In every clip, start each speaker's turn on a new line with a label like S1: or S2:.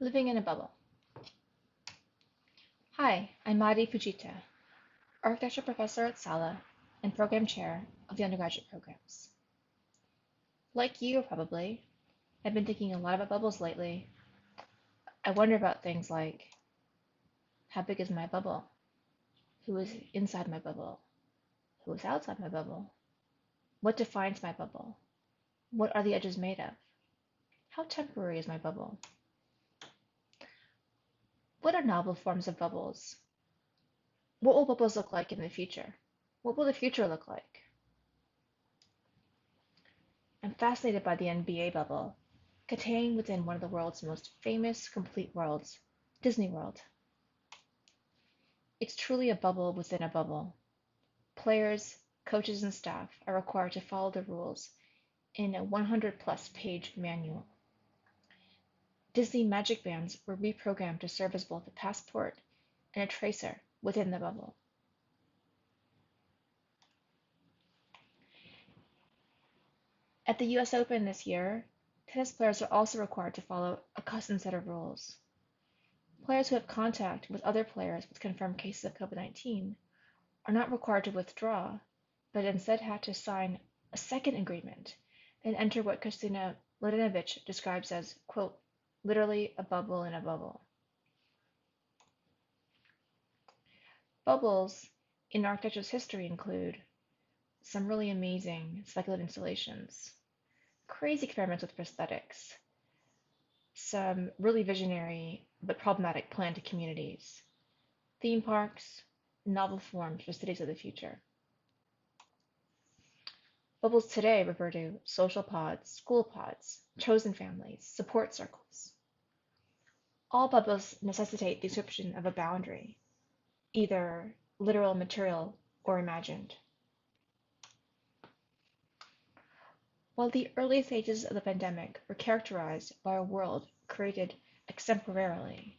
S1: Living in a Bubble. Hi, I'm Madi Fujita, architecture professor at Sala and program chair of the undergraduate programs. Like you, probably, I've been thinking a lot about bubbles lately. I wonder about things like how big is my bubble? Who is inside my bubble? Who is outside my bubble? What defines my bubble? What are the edges made of? How temporary is my bubble? What are novel forms of bubbles? What will bubbles look like in the future? What will the future look like? I'm fascinated by the NBA bubble, contained within one of the world's most famous complete worlds, Disney World. It's truly a bubble within a bubble. Players, coaches, and staff are required to follow the rules in a 100-plus page manual. Disney Magic Bands were reprogrammed to serve as both a passport and a tracer within the bubble. At the US Open this year, tennis players are also required to follow a custom set of rules. Players who have contact with other players with confirmed cases of COVID-19 are not required to withdraw, but instead have to sign a second agreement and enter what Kristina Mladenovic describes as, quote, literally a bubble in a bubble. Bubbles in architecture's history include some really amazing speculative installations, crazy experiments with prosthetics, some really visionary but problematic planned communities, theme parks, novel forms for cities of the future. Bubbles today refer to social pods, school pods, chosen families, support circles. All bubbles necessitate the description of a boundary, either literal material or imagined. While the early stages of the pandemic were characterized by a world created extemporarily,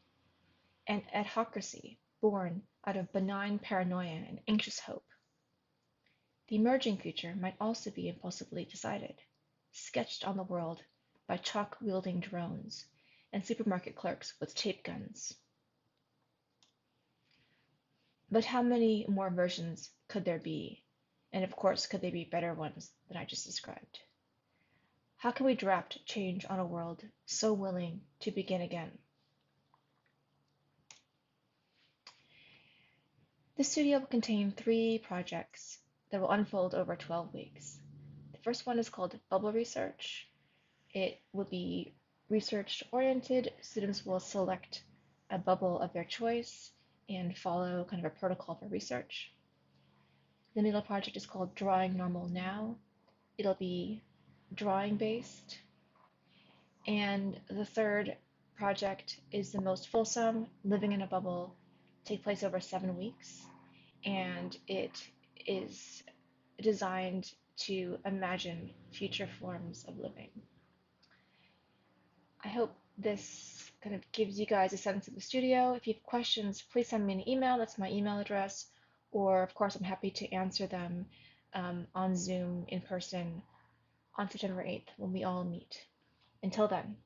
S1: an adhocracy born out of benign paranoia and anxious hope, the emerging future might also be impulsively decided, sketched on the world by chalk-wielding drones and supermarket clerks with tape guns. But how many more versions could there be? And of course, could they be better ones than I just described? How can we draft change on a world so willing to begin again? The studio will contain 3 projects that will unfold over 12 weeks. The first one is called Bubble Research. It will be research oriented. Students will select a bubble of their choice and follow kind of a protocol for research. The middle project is called Drawing Normal Now. It'll be drawing based. And the third project is the most fulsome, Living in a Bubble, take place over 7 weeks. And it is designed to imagine future forms of living. I hope this kind of gives you guys a sense of the studio. If you have questions, please send me an email. That's my email address. Or, of course, I'm happy to answer them on Zoom in person on September 8th when we all meet. Until then.